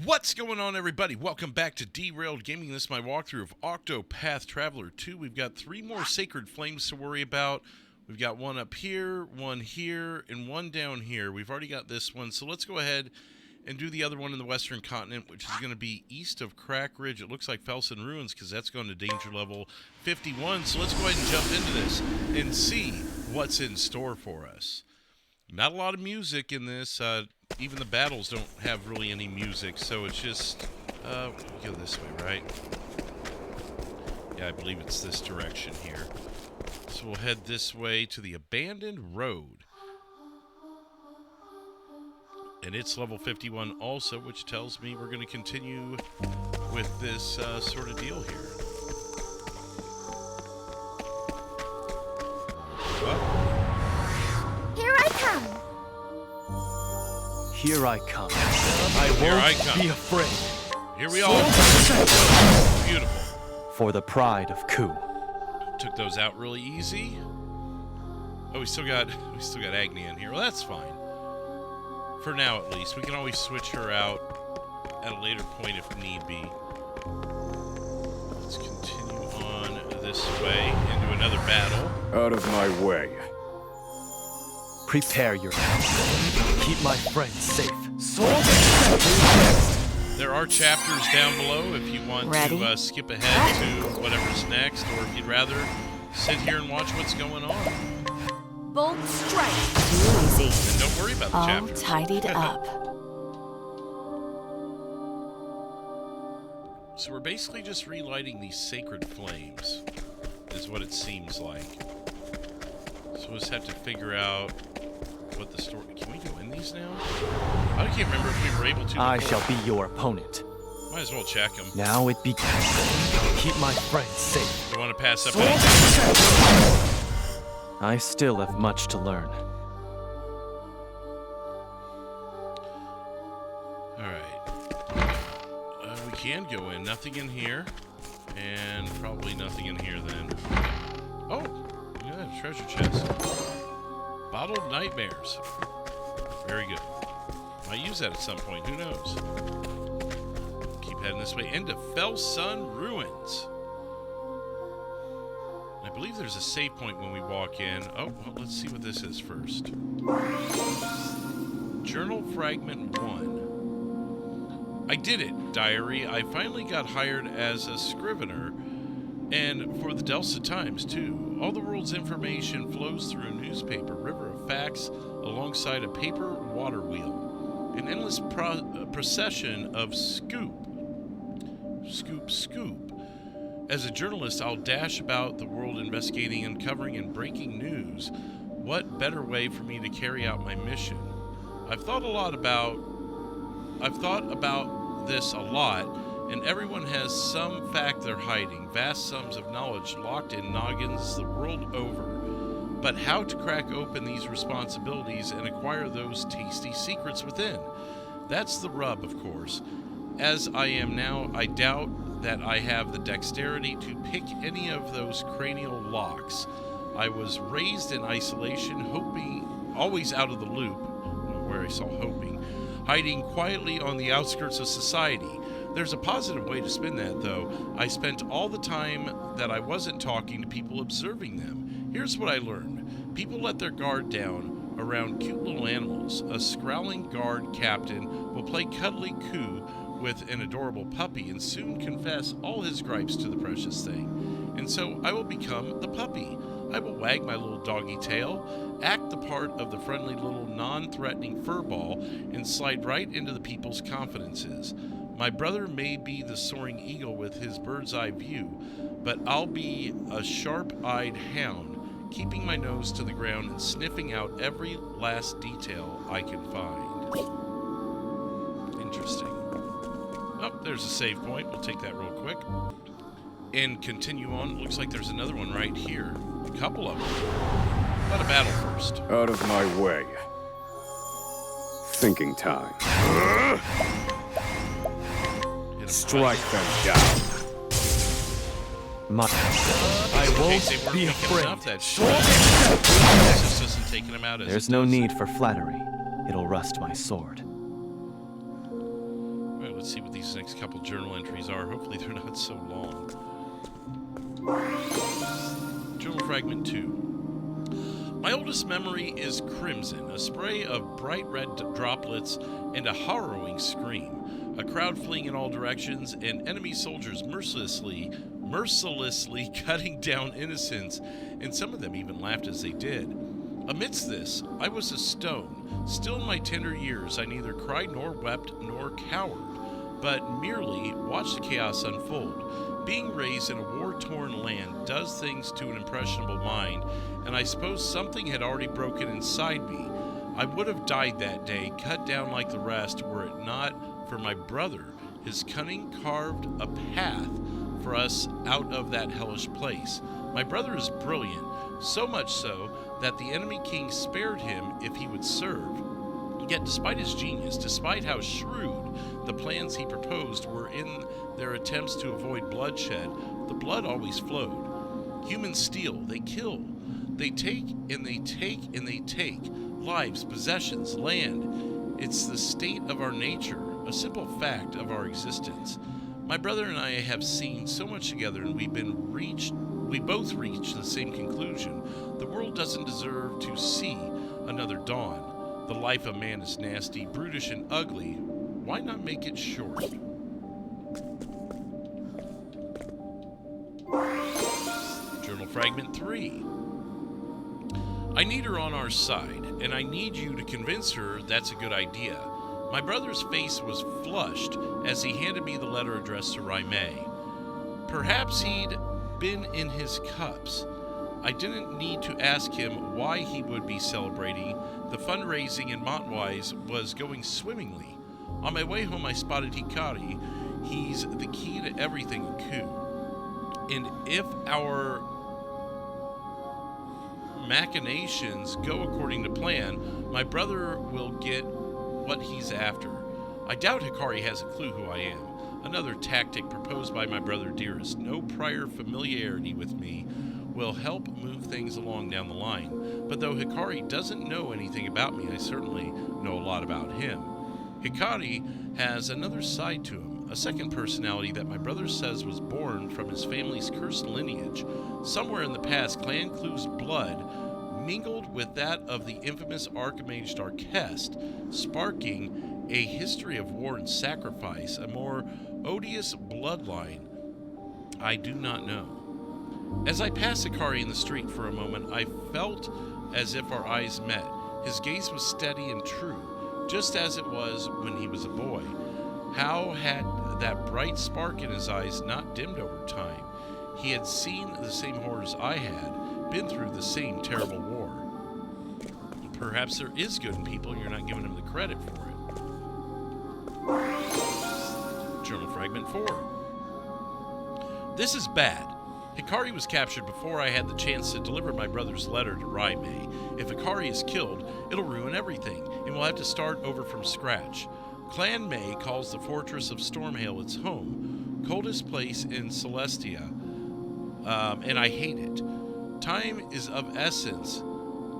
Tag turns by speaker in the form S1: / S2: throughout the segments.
S1: What's going on, everybody? Welcome back to Derailed Gaming. This is my walkthrough of Octopath Traveler 2. We've got 3 more Sacred Flames to worry about. We've got one up here, one here, and one down here. We've already got this one, so let's go ahead and do the other one in the Western Continent, which is going to be east of Crack Ridge. It looks like Fellsun Ruins, because that's going to danger level 51. So let's go ahead and jump into this and see what's in store for us. Not a lot of music in this. Even the battles don't have really any music, so it's just, go this way, right? Yeah, I believe it's this direction here. So we'll head this way to the abandoned road. And it's level 51 also, which tells me we're going to continue with this sort of deal here.
S2: Here I come.
S3: Here I come. I won't be afraid.
S1: Here we are. Beautiful.
S3: For the pride of Ku.
S1: Took those out really easy. Oh, we still got Agni in here. Well, that's fine. For now, at least. We can always switch her out at a later point if need be. Let's continue on this way into another battle.
S4: Out of my way.
S3: Prepare your keep my friends safe.
S1: There are chapters down below if you want to skip ahead to whatever's next, or if you'd rather sit here and watch what's going on.
S2: Bold strike. Too easy.
S1: And don't worry about the
S2: all
S1: chapters.
S2: Tidied up.
S1: So we're basically just relighting these sacred flames, is what it seems like. So we'll just have to figure out what the story... Can we go in these now? I can't remember if we were able to before.
S3: I shall be your opponent.
S1: Might as well check them.
S3: Now it begins. Keep my friends safe.
S1: Don't want to pass up anything.
S3: I still have much to learn.
S1: Alright. We can go in. Nothing in here. And probably nothing in here then. Oh! Yeah, treasure chest. Bottle of Nightmares. Very good. Might use that at some point. Who knows? Keep heading this way into Fellsun Ruins. I believe there's a save point when we walk in. Oh, well, let's see what this is first. Journal Fragment 1. I did it, diary. I finally got hired as a scrivener, and for the Delsa Times, too. All the world's information flows through a newspaper river of facts alongside a paper water wheel. An endless procession of scoop. As a journalist, I'll dash about the world investigating, uncovering, and breaking news. What better way for me to carry out my mission? I've thought about this a lot, and everyone has some fact they're hiding, vast sums of knowledge locked in noggins the world over. But how to crack open these responsibilities and acquire those tasty secrets within? That's the rub, of course. As I am now, I doubt that I have the dexterity to pick any of those cranial locks. I was raised in isolation, hoping, always out of the loop, where I saw hoping, hiding quietly on the outskirts of society. There's a positive way to spin that, though. I spent all the time that I wasn't talking to people observing them. Here's what I learned. People let their guard down around cute little animals. A scowling guard captain will play cuddly coo with an adorable puppy and soon confess all his gripes to the precious thing. And so I will become the puppy. I will wag my little doggy tail, act the part of the friendly little non-threatening furball, and slide right into the people's confidences. My brother may be the soaring eagle with his bird's eye view, but I'll be a sharp-eyed hound, keeping my nose to the ground and sniffing out every last detail I can find. Interesting. Oh, there's a save point. We'll take that real quick. And continue on. Looks like there's another one right here. A couple of them. How about a battle first?
S4: Out of my way. Thinking time. Strike them down.
S3: I won't be afraid. There's no need for flattery. It'll rust my sword.
S1: Right, Alright, let's see what these next couple journal entries are. Hopefully they're not so long. Journal Fragment 2. My oldest memory is crimson, a spray of bright red droplets, and a harrowing scream. A crowd fleeing in all directions, and enemy soldiers mercilessly cutting down innocents, and some of them even laughed as they did. Amidst this, I was a stone. Still in my tender years, I neither cried nor wept nor cowered, but merely watched the chaos unfold. Being raised in a war-torn land does things to an impressionable mind, and I suppose something had already broken inside me. I would have died that day, cut down like the rest, were it not for my brother. His cunning carved a path for us out of that hellish place. My brother is brilliant, so much so that the enemy king spared him if he would serve. Yet despite his genius, despite how shrewd the plans he proposed were in their attempts to avoid bloodshed, the blood always flowed. Humans steal, they kill, they take and they take and they take lives, possessions, land. It's the state of our nature, a simple fact of our existence. My brother and I have seen so much together, and we both reached the same conclusion. The world doesn't deserve to see another dawn. The life of man is nasty, brutish, and ugly. Why not make it short? Journal Fragment 3. I need her on our side, and I need you to convince her that's a good idea. My brother's face was flushed as he handed me the letter addressed to Raimei. Perhaps he'd been in his cups. I didn't need to ask him why he would be celebrating. The fundraising in Montwise was going swimmingly. On my way home, I spotted Hikari. He's the key to everything in Ku. And if our machinations go according to plan, my brother will get what he's after. I doubt Hikari has a clue who I am. Another tactic proposed by my brother dearest. No prior familiarity with me will help move things along down the line. But though Hikari doesn't know anything about me, I certainly know a lot about him. Hikari has another side to him, a second personality that my brother says was born from his family's cursed lineage. Somewhere in the past, Clan Clu's blood mingled with that of the infamous Archmage Darkest, sparking a history of war and sacrifice, a more odious bloodline I do not know. As I passed Hikari in the street for a moment, I felt as if our eyes met. His gaze was steady and true, just as it was when he was a boy. How had that bright spark in his eyes not dimmed over time? He had seen the same horrors I had, been through the same terrible war. Perhaps there is good in people and you're not giving him the credit for it. Journal Fragment 4. This is bad. Hikari was captured before I had the chance to deliver my brother's letter to Raimei. If Hikari is killed, it'll ruin everything, and we'll have to start over from scratch. Clan May calls the fortress of Stormhail its home, coldest place in Celestia, and I hate it. Time is of essence,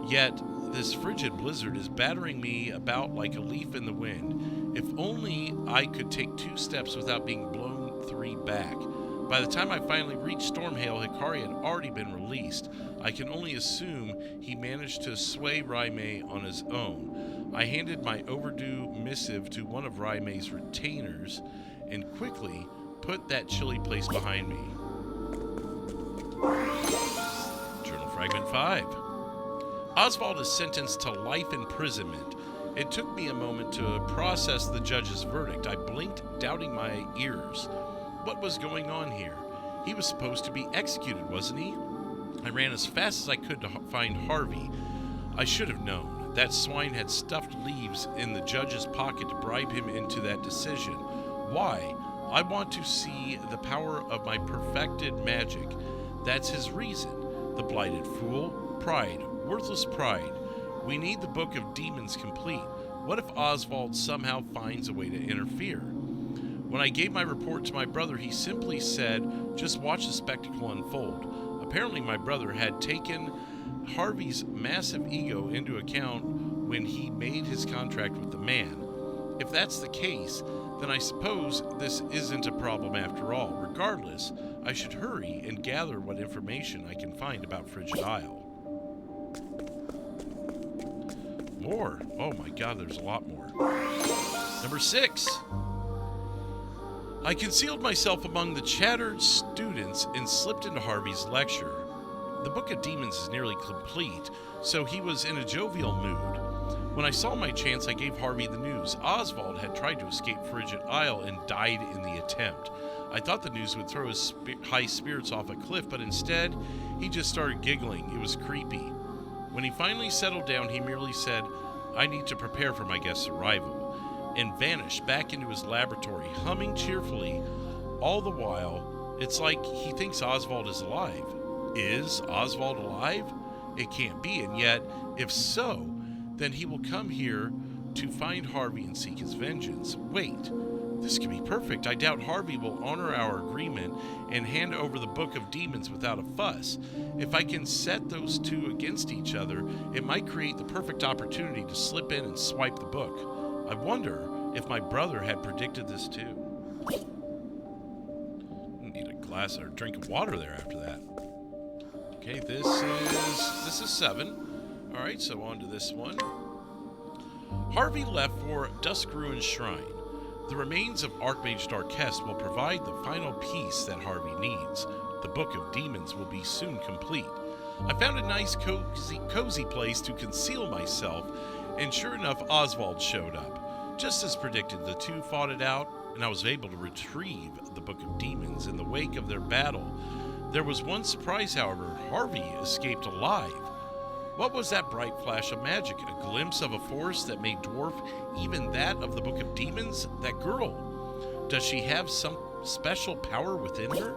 S1: yet this frigid blizzard is battering me about like a leaf in the wind. If only I could take 2 steps without being blown 3 back. By the time I finally reached Stormhail, Hikari had already been released. I can only assume he managed to sway Raimei on his own. I handed my overdue missive to one of Raimei's retainers and quickly put that chilly place behind me. Journal Fragment 5. Oswald is sentenced to life imprisonment. It took me a moment to process the judge's verdict. I blinked, doubting my ears. What was going on here? He was supposed to be executed, wasn't he? I ran as fast as I could to find Harvey. I should have known. That swine had stuffed leaves in the judge's pocket to bribe him into that decision. Why? I want to see the power of my perfected magic. That's his reason. The blighted fool. Pride. Worthless pride. We need the Book of Demons complete. What if Oswald somehow finds a way to interfere? When I gave my report to my brother, he simply said, just watch the spectacle unfold. Apparently my brother had taken Harvey's massive ego into account when he made his contract with the man. If that's the case, then I suppose this isn't a problem after all. Regardless, I should hurry and gather what information I can find about Frigid Isle. More. Oh my god, there's a lot more. Number 6. I concealed myself among the chattered students and slipped into Harvey's lecture. The Book of Demons is nearly complete, so he was in a jovial mood. When I saw my chance, I gave Harvey the news. Oswald had tried to escape Frigid Isle and died in the attempt. I thought the news would throw his high spirits off a cliff, but instead, he just started giggling. It was creepy. When he finally settled down, he merely said, "I need to prepare for my guest's arrival," and vanished back into his laboratory, humming cheerfully. All the while, it's like he thinks Oswald is alive. Is Oswald alive? It can't be, and yet, if so, then he will come here to find Harvey and seek his vengeance. Wait, this could be perfect. I doubt Harvey will honor our agreement and hand over the Book of Demons without a fuss. If I can set those two against each other, it might create the perfect opportunity to slip in and swipe the book. I wonder if my brother had predicted this too. Need a glass or a drink of water there after that. Okay, this is 7. All right, so on to this one. Harvey left for Dusk Ruins Shrine. The remains of Archmage Darkest will provide the final piece that Harvey needs. The Book of Demons will be soon complete. I found a nice cozy place to conceal myself, and sure enough, Oswald showed up. Just as predicted, the two fought it out, and I was able to retrieve the Book of Demons in the wake of their battle. There was one surprise, however. Harvey escaped alive. What was that bright flash of magic? A glimpse of a force that may dwarf even that of the Book of Demons? That girl, does she have some special power within her?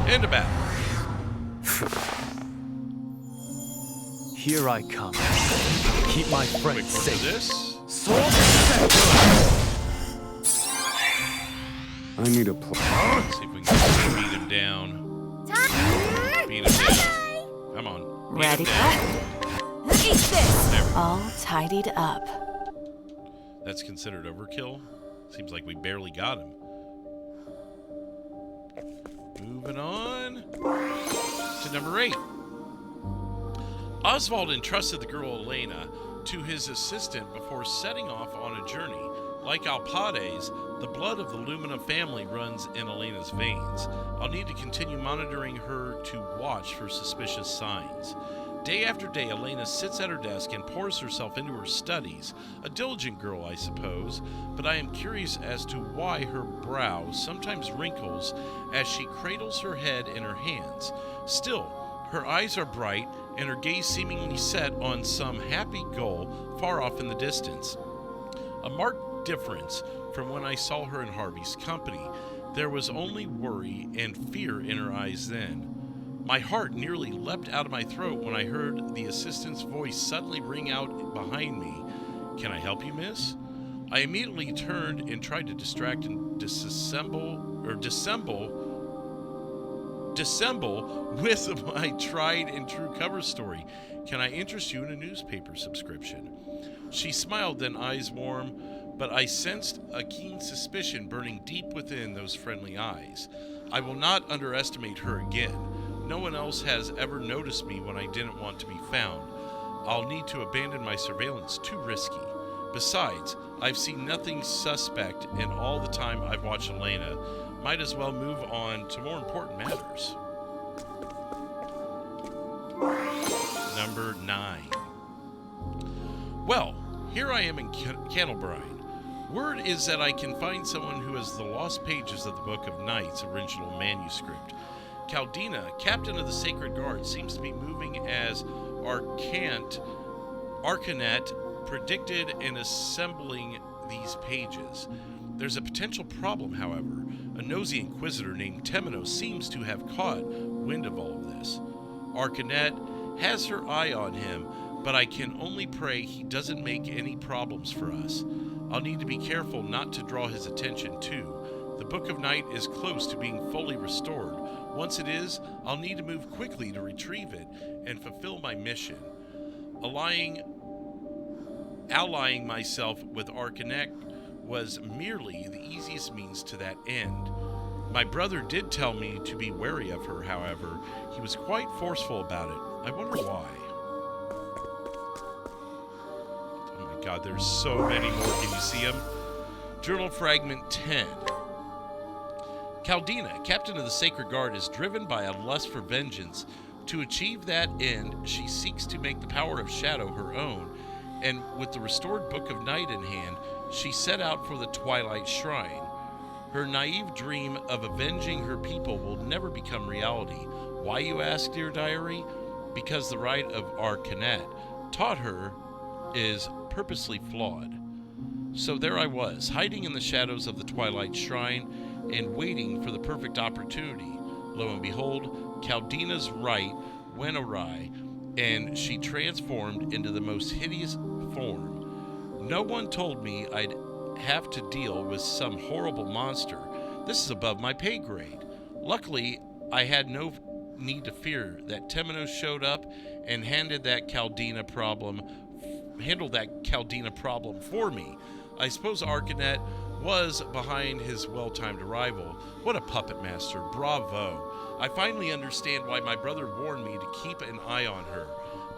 S1: End of battle.
S3: Here I come. Keep my friends
S1: Quick
S3: safe.
S1: this.
S3: Sword Scepter!
S4: I need a plan.
S1: Let's see if we can beat him down. Beat him down. Come on. Beat
S2: Ready?
S1: him down.
S2: Eat this!
S1: There we go.
S2: All tidied up.
S1: That's considered overkill. Seems like we barely got him. Moving on to number 8. Oswald entrusted the girl Elena to his assistant before setting off on a journey. Like Alpades, the blood of the Lumina family runs in Elena's veins. I'll need to continue monitoring her to watch for suspicious signs. Day after day, Elena sits at her desk and pours herself into her studies. A diligent girl, I suppose, but I am curious as to why her brow sometimes wrinkles as she cradles her head in her hands. Still, her eyes are bright and her gaze seemingly set on some happy goal far off in the distance. A marked difference from when I saw her in Harvey's company. There was only worry and fear in her eyes then. My heart nearly leapt out of my throat when I heard the assistant's voice suddenly ring out behind me. "Can I help you, miss?" I immediately turned and tried to distract and dissemble with my tried and true cover story. "Can I interest you in a newspaper subscription?" She smiled, then eyes warm, but I sensed a keen suspicion burning deep within those friendly eyes. I will not underestimate her again. No one else has ever noticed me when I didn't want to be found. I'll need to abandon my surveillance. Too risky. Besides, I've seen nothing suspect in all the time I've watched Elena. Might as well move on to more important matters. Number 9. Well, here I am in Candlebrine. Word is that I can find someone who has the lost pages of the Book of Nights original manuscript. Caldina, captain of the Sacred Guard, seems to be moving as Arcanet predicted in assembling these pages. There's a potential problem, however. A nosy inquisitor named Temenos seems to have caught wind of all of this. Arcanet has her eye on him, but I can only pray he doesn't make any problems for us. I'll need to be careful not to draw his attention too. The Book of Night is close to being fully restored. Once it is, I'll need to move quickly to retrieve it and fulfill my mission. Allying myself with Arcanet was merely the easiest means to that end. My brother did tell me to be wary of her, however. He was quite forceful about it. I wonder why. Oh my god, there's so many more. Can you see them? Journal Fragment 10. Caldina, captain of the Sacred Guard, is driven by a lust for vengeance. To achieve that end, she seeks to make the power of shadow her own, and with the restored Book of Night in hand, she set out for the Twilight Shrine. Her naive dream of avenging her people will never become reality. Why, you ask, dear diary? Because the rite of Arcanet, taught her, is purposely flawed. So there I was, hiding in the shadows of the Twilight Shrine and waiting for the perfect opportunity. Lo and behold, Caldina's rite went awry, and she transformed into the most hideous form. No one told me I'd have to deal with some horrible monster. This is above my pay grade. Luckily, I had no need to fear that Temenos showed up and handled that Caldina problem for me. I suppose Arcanet was behind his well-timed arrival. What a puppet master. Bravo. I finally understand why my brother warned me to keep an eye on her.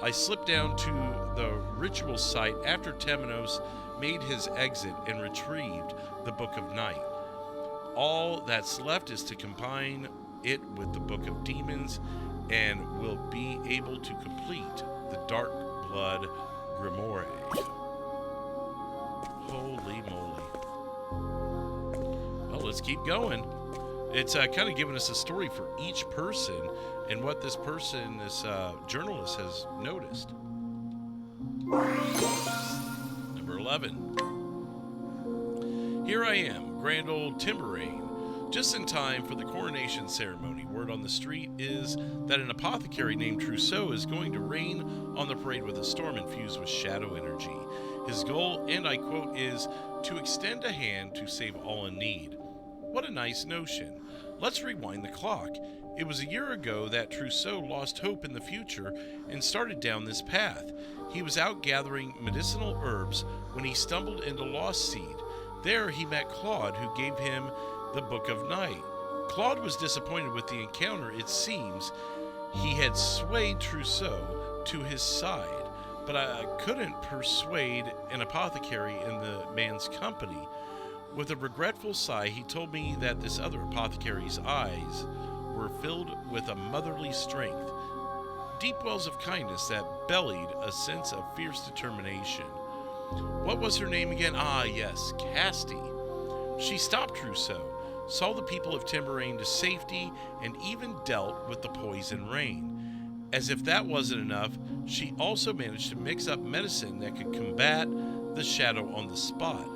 S1: I slipped down to the ritual site after Temenos made his exit and retrieved the Book of Night. All that's left is to combine it with the Book of Demons, and we'll be able to complete the Dark Blood Grimoire. Holy moly. Well, let's keep going. It's kind of giving us a story for each person and what this person, this journalist, has noticed. Number 11. Here I am, grand old Timberrain, just in time for the coronation ceremony. Word on the street is that an apothecary named Trousseau is going to rain on the parade with a storm infused with shadow energy. His goal, and I quote, is to extend a hand to save all in need. What a nice notion. Let's rewind the clock. It was a year ago that Trousseau lost hope in the future and started down this path. He was out gathering medicinal herbs when he stumbled into Lost Seed. There he met Claude, who gave him the Book of Night. Claude was disappointed with the encounter. It seems he had swayed Trousseau to his side, but I couldn't persuade an apothecary in the man's company. With a regretful sigh, he told me that this other apothecary's eyes were filled with a motherly strength, deep wells of kindness that bellied a sense of fierce determination. What was her name again? Ah, yes, Casti. She stopped Trousseau, saw the people of Timberrain to safety, and even dealt with the poison rain. As if that wasn't enough, she also managed to mix up medicine that could combat the shadow on the spot.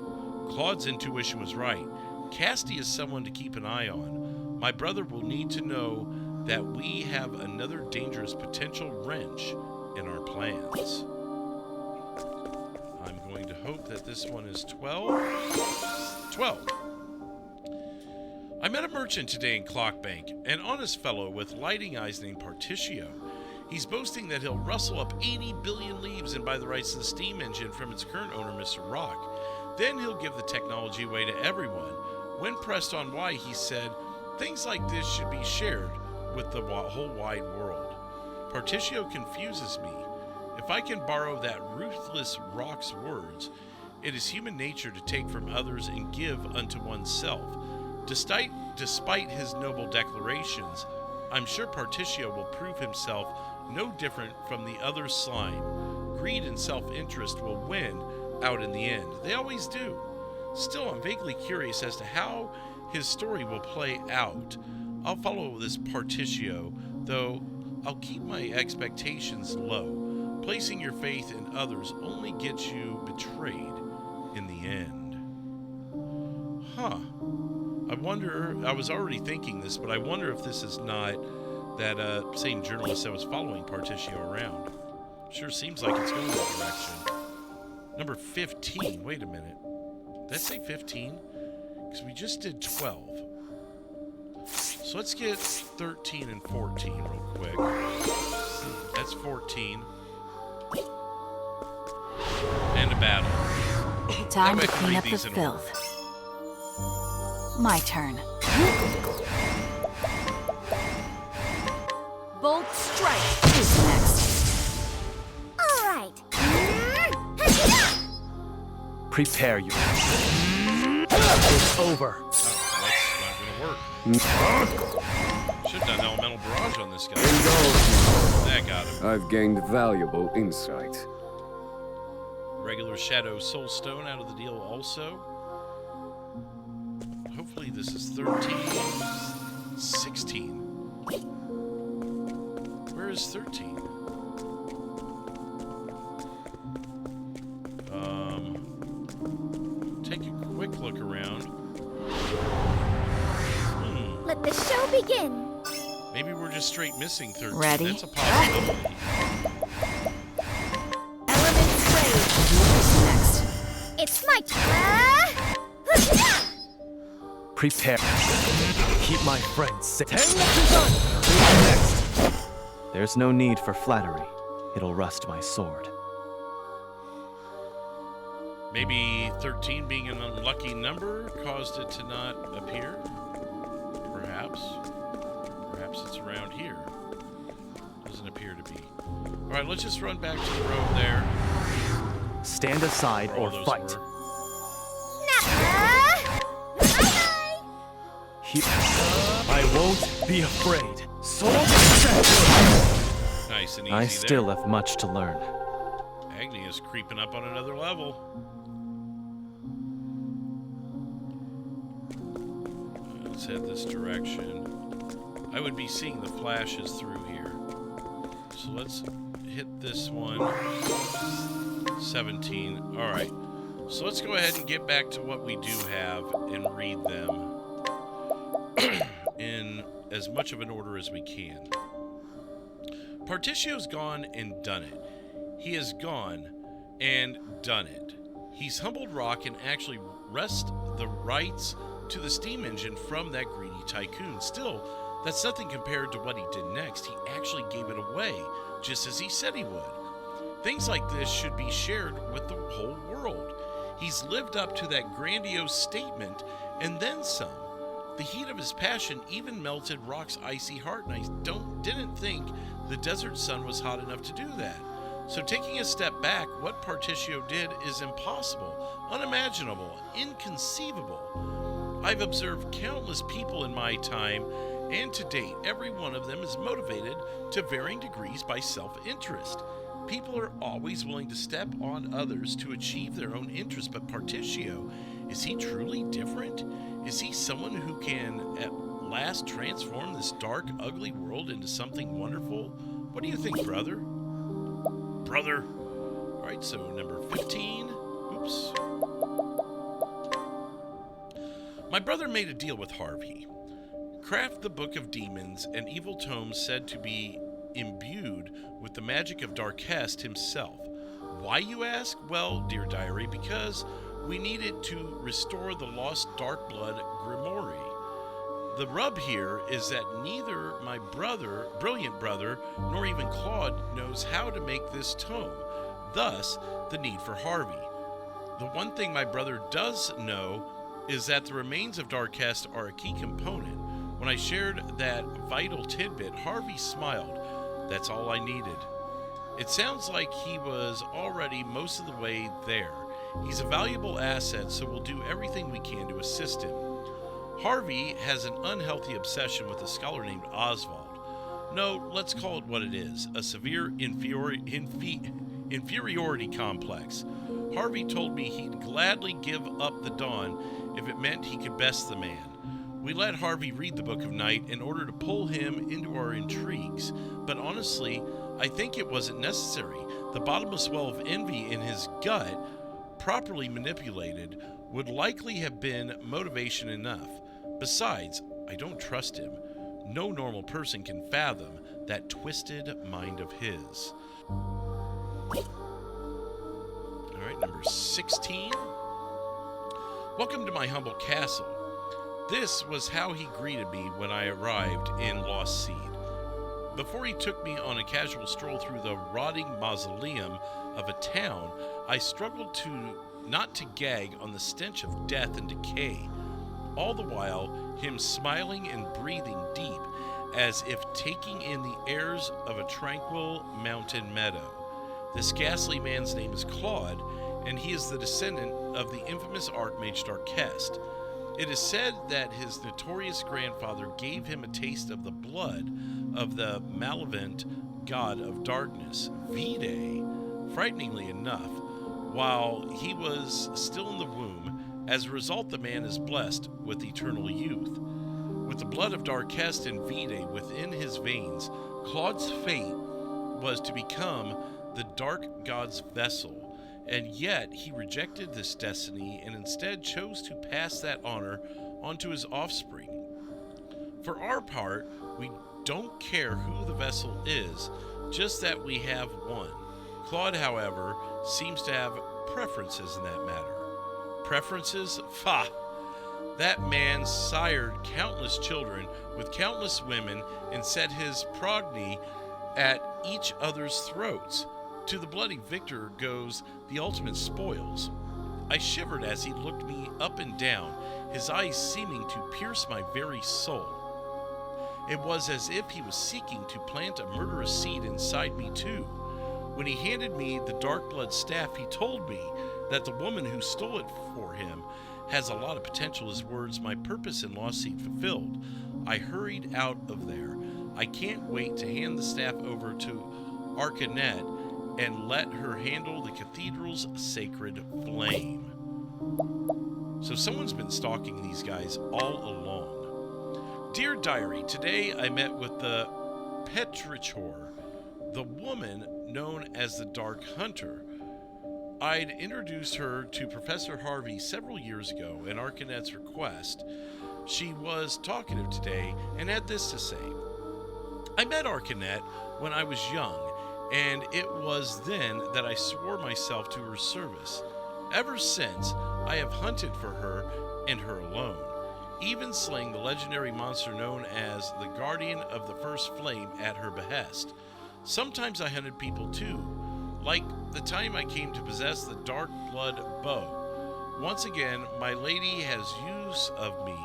S1: Claude's intuition was right. Casti is someone to keep an eye on. My brother will need to know that we have another dangerous potential wrench in our plans. I'm going to hope that this one is 12. 12. I met a merchant today in Clockbank, an honest fellow with lighting eyes named Particio. He's boasting that he'll rustle up 80 billion leaves and buy the rights to the steam engine from its current owner, Mr. Rock. Then he'll give the technology away to everyone. When pressed on why, he said, things like this should be shared with the whole wide world. Particio confuses me. If I can borrow that ruthless Rock's words, it is human nature to take from others and give unto oneself. Despite his noble declarations, I'm sure Particio will prove himself no different from the other slime. Greed and self-interest will win out in the end. They always do. Still, I'm vaguely curious as to how his story will play out. I'll follow this Particio, though I'll keep my expectations low. Placing your faith in others only gets you betrayed in the end. Huh. I wonder, I was already thinking this, but I wonder if this is not that same journalist that was following Particio around. Sure seems like it's going that direction. Number 15. Wait a minute. Did I say 15? Because we just did 12. So let's get 13 and 14 real quick. That's 14. And a battle.
S2: Time to clean up the filth. My turn.
S5: Bolt strike.
S2: Who's next?
S5: All right.
S3: Prepare you. It's over.
S1: Oh, that's not gonna work. Should have done elemental barrage on this guy. That got him.
S4: I've gained valuable insight.
S1: Regular Shadow Soul Stone out of the deal also. Hopefully this is 13. 16. Where is 13? Take a quick look around.
S5: Let the show begin.
S1: Maybe we're just straight missing 13.
S2: Ready?
S1: That's a possibility.
S5: Elements rage.
S2: Who's next?
S5: It's my turn.
S3: Prepare. Keep my friends safe. Who's next? There's no need for flattery. It'll rust my sword.
S1: Maybe 13 being an unlucky number caused it to not appear? Perhaps. Perhaps it's around here. Doesn't appear to be. Alright, let's just run back to the road there.
S3: Stand aside
S1: where all
S3: or
S1: those
S3: fight.
S1: were.
S3: I won't be afraid. Sword
S1: Nice and easy
S3: I
S1: there.
S3: still have much to learn.
S1: Agni is creeping up on another level. Let's head this direction. I would be seeing the flashes through here. So let's hit this one. 17. Alright. So let's go ahead and get back to what we do have and read them in as much of an order as we can. Particcio's gone and done it. He has gone and done it. He's humbled Rock and actually wrested the rights to the steam engine from that greedy tycoon. Still, that's nothing compared to what he did next. He actually gave it away, just as he said he would. Things like this should be shared with the whole world. He's lived up to that grandiose statement and then some. The heat of his passion even melted Rock's icy heart, and I didn't think the desert sun was hot enough to do that. So taking a step back, what Particio did is impossible, unimaginable, inconceivable. I've observed countless people in my time, and to date, every one of them is motivated to varying degrees by self-interest. People are always willing to step on others to achieve their own interests, but Particio, is he truly different? Is he someone who can at last transform this dark, ugly world into something wonderful? What do you think, brother? Brother. All right, so number 15. Oops. My brother made a deal with Harvey. Craft the Book of Demons, an evil tome said to be imbued with the magic of Darkest himself. Why, you ask? Well, dear diary, because we need it to restore the lost Dark Blood Grimoire. The rub here is that neither my brother, brilliant brother, nor even Claude knows how to make this tome. Thus, the need for Harvey. The one thing my brother does know is that the remains of Darkest are a key component. When I shared that vital tidbit, Harvey smiled. That's all I needed. It sounds like he was already most of the way there. He's a valuable asset, so we'll do everything we can to assist him. Harvey has an unhealthy obsession with a scholar named Oswald. No, let's call it what it is, a severe inferiority complex. Harvey told me he'd gladly give up the Dawn if it meant he could best the man. We let Harvey read the Book of Night in order to pull him into our intrigues, but honestly, I think it wasn't necessary. The bottomless well of envy in his gut, properly manipulated, would likely have been motivation enough. Besides, I don't trust him. No normal person can fathom that twisted mind of his. Alright, number 16. Welcome to my humble castle. This was how he greeted me when I arrived in Lost Seed. Before he took me on a casual stroll through the rotting mausoleum of a town, I struggled not to gag on the stench of death and decay. all the while him smiling and breathing deep, as if taking in the airs of a tranquil mountain meadow. This ghastly man's name is Claude, and he is the descendant of the infamous Archmage Darkest. It is said that his notorious grandfather gave him a taste of the blood of the malevolent god of darkness, Vide, frighteningly enough, while he was still in the womb. As a result, the man is blessed with eternal youth. With the blood of Darkest and Vide within his veins, Claude's fate was to become the dark god's vessel, and yet he rejected this destiny and instead chose to pass that honor onto his offspring. For our part, we don't care who the vessel is, just that we have one. Claude, however, seems to have preferences in that matter. Preferences? Fa! That man sired countless children with countless women and set his progeny at each other's throats. To the bloody victor goes the ultimate spoils. I shivered as he looked me up and down, his eyes seeming to pierce my very soul. It was as if he was seeking to plant a murderous seed inside me too. When he handed me the dark blood staff, he told me that the woman who stole it for him has a lot of potential. His words, my purpose and lost seed fulfilled. I hurried out of there. I can't wait to hand the staff over to Arcanet and let her handle the cathedral's sacred flame. So someone's been stalking these guys all along. Dear Diary, today I met with the Petrichor, the woman known as the Dark Hunter. I'd introduced her to Professor Harvey several years ago at Arcanet's request. She was talkative today and had this to say. I met Arcanet when I was young, and it was then that I swore myself to her service. Ever since, I have hunted for her and her alone, even slaying the legendary monster known as the Guardian of the First Flame at her behest. Sometimes I hunted people too, like the time I came to possess the Dark Blood Bow. Once again, my lady has use of me,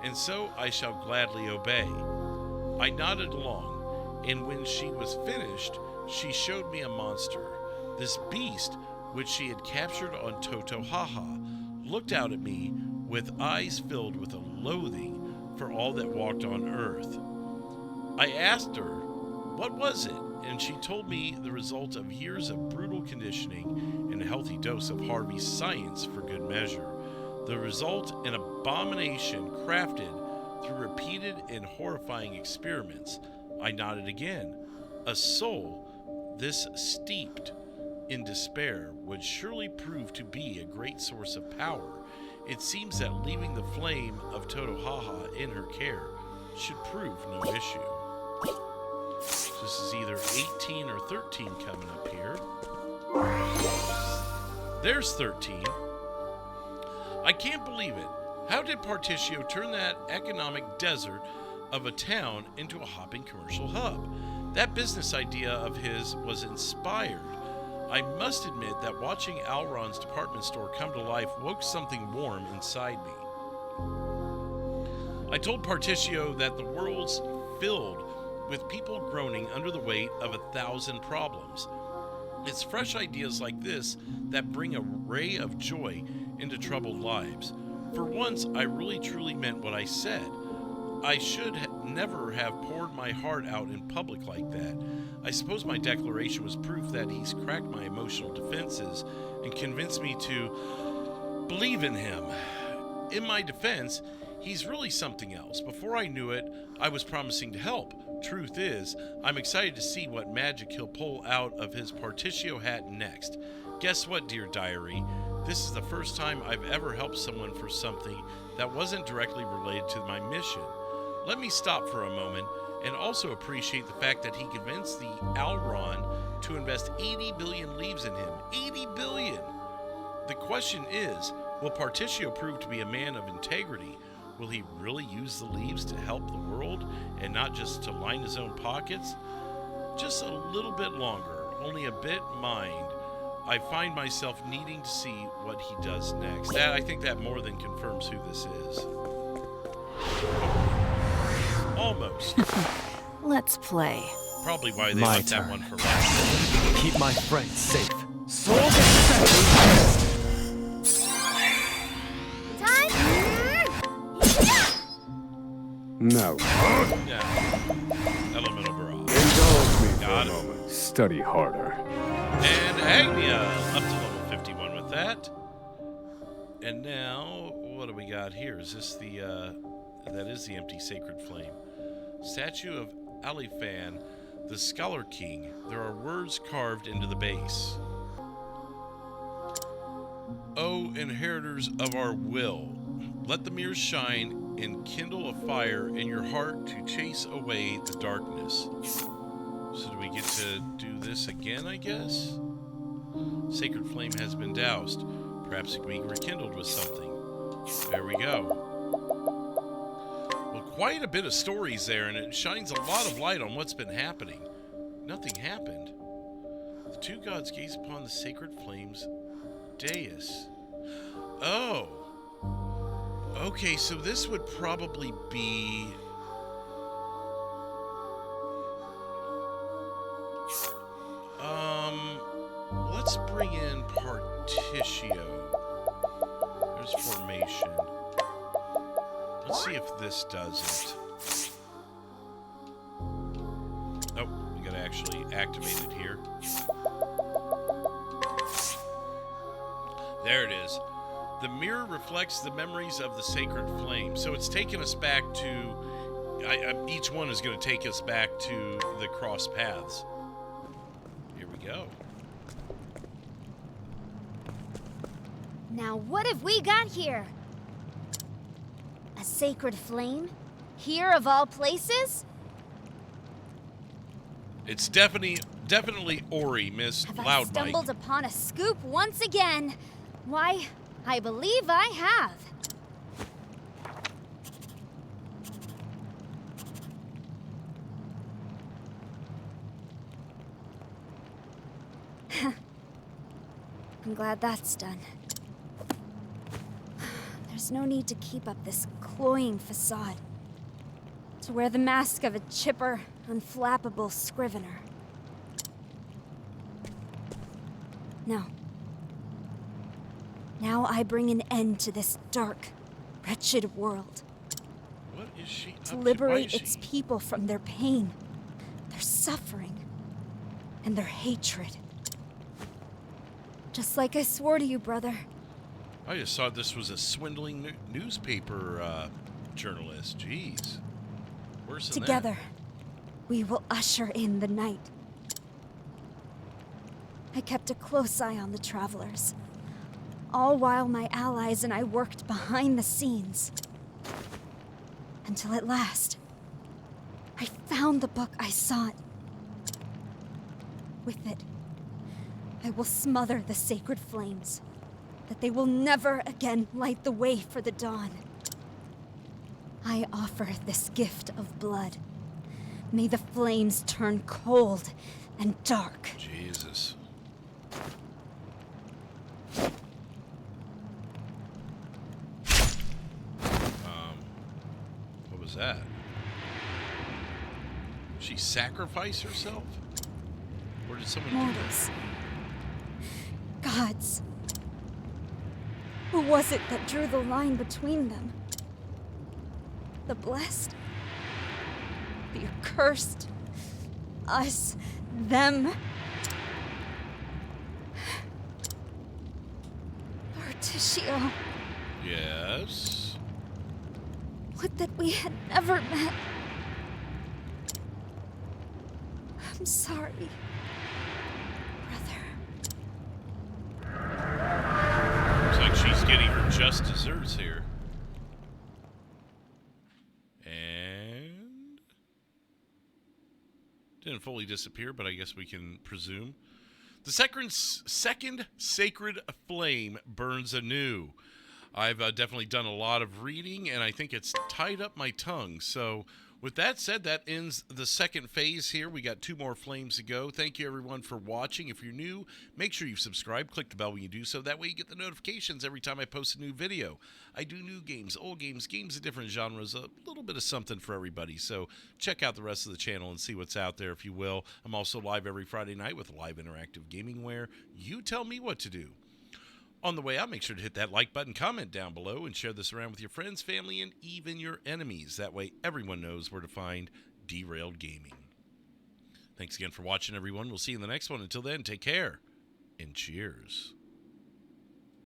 S1: and so I shall gladly obey. I nodded along, and when she was finished, she showed me a monster. This beast, which she had captured on Totohaha, looked out at me with eyes filled with a loathing for all that walked on earth. I asked her, what was it? And she told me the result of years of brutal conditioning and a healthy dose of Harvey's science for good measure. The result, an abomination crafted through repeated and horrifying experiments. I nodded again. A soul this steeped in despair would surely prove to be a great source of power. It seems that leaving the flame of Totohaha in her care should prove no issue. This is either 18 or 13 coming up here. There's 13. I can't believe it. How did Particio turn that economic desert of a town into a hopping commercial hub? That business idea of his was inspired. I must admit that watching Alron's department store come to life woke something warm inside me. I told Particio that the world's filled with people groaning under the weight of 1,000 problems. It's fresh ideas like this that bring a ray of joy into troubled lives. For once, I really truly meant what I said. I should never have poured my heart out in public like that. I suppose my declaration was proof that he's cracked my emotional defenses and convinced me to believe in him. In my defense, he's really something else. Before I knew it, I was promising to help. Truth is, I'm excited to see what magic he'll pull out of his Particio hat next. Guess what, dear diary? This is the first time I've ever helped someone for something that wasn't directly related to my mission. Let me stop for a moment and also appreciate the fact that he convinced the Alron to invest 80 billion leaves in him. 80 billion! The question is, will Particio prove to be a man of integrity? Will he really use the leaves to help the world and not just to line his own pockets? Just a little bit longer, only a bit mind. I find myself needing to see what he does next. I think that more than confirms who this is. Almost.
S2: Let's play.
S1: Probably why they
S3: My
S1: left that
S3: turn.
S1: one for last.
S3: Keep my friends safe. Soul descending.
S5: Time.
S4: No.
S1: Yeah. Elemental Barrage.
S4: Indulge me for
S1: Got
S4: a
S1: it.
S4: moment. Study harder.
S1: And Agnia up to level 51 with that. And now, what do we got here? Is this the, that is the empty sacred flame. Statue of Alifan, the Scholar King. There are words carved into the base. O inheritors of our will, let the mirrors shine and kindle a fire in your heart to chase away the darkness. So do we get to do this again, I guess? Sacred flame has been doused. Perhaps it can be rekindled with something. There we go. Well, quite a bit of stories there, and it shines a lot of light on what's been happening. Nothing happened. The two gods gaze upon the sacred flame's dais. Oh. Okay, so this would probably be... Let's bring in Partitio. There's formation. Let's see if this does it. Oh, we gotta actually activate it here. There it is. The mirror reflects the memories of the sacred flame. So it's taking us back to... each one is going to take us back to the cross paths. Here we go.
S5: Now what have we got here? A sacred flame? Here of all places?
S1: It's definitely Ori, Miss
S5: Have I
S1: Loud
S5: stumbled
S1: Mike.
S5: upon a scoop once again? Why, I believe I have. I'm glad that's done. There's no need to keep up this cloying facade. To wear the mask of a chipper, unflappable scrivener. No. Now I bring an end to this dark, wretched world.
S1: What is she up
S5: To
S1: Why
S5: liberate
S1: is
S5: its
S1: she...
S5: people from their pain, their suffering, and their hatred. Just like I swore to you, brother.
S1: I just thought this was a swindling newspaper journalist. Jeez. Worse than
S5: Together, we will usher in the night. I kept a close eye on the travelers, all while my allies and I worked behind the scenes. Until at last, I found the book I sought. With it, I will smother the sacred flames, that they will never again light the way for the dawn. I offer this gift of blood. May the flames turn cold and dark.
S1: that. Jesus. What was that? She sacrificed herself? Or did someone do that?
S5: Mortals. Gods. Who was it that drew the line between them? The blessed? The accursed? Us? Them? Partitio.
S1: Yes.
S5: Would that we had never met. I'm sorry, brother.
S1: Looks like she's getting her just desserts here. And... didn't fully disappear, but I guess we can presume. The second sacred flame burns anew. I've definitely done a lot of reading, and I think it's tied up my tongue. So With that said, that ends the second phase here. We got 2 more flames to go. Thank you, everyone, for watching. If you're new, make sure you subscribe. Click the bell when you do so. That way you get the notifications every time I post a new video. I do new games, old games, games of different genres, a little bit of something for everybody. So check out the rest of the channel and see what's out there if you will. I'm also live every Friday night with live interactive gaming where you tell me what to do. On the way out, make sure to hit that like button, comment down below, and share this around with your friends, family, and even your enemies. That way everyone knows where to find Derailed Gaming. Thanks again for watching, everyone. We'll see you in the next one. Until then, take care, and cheers.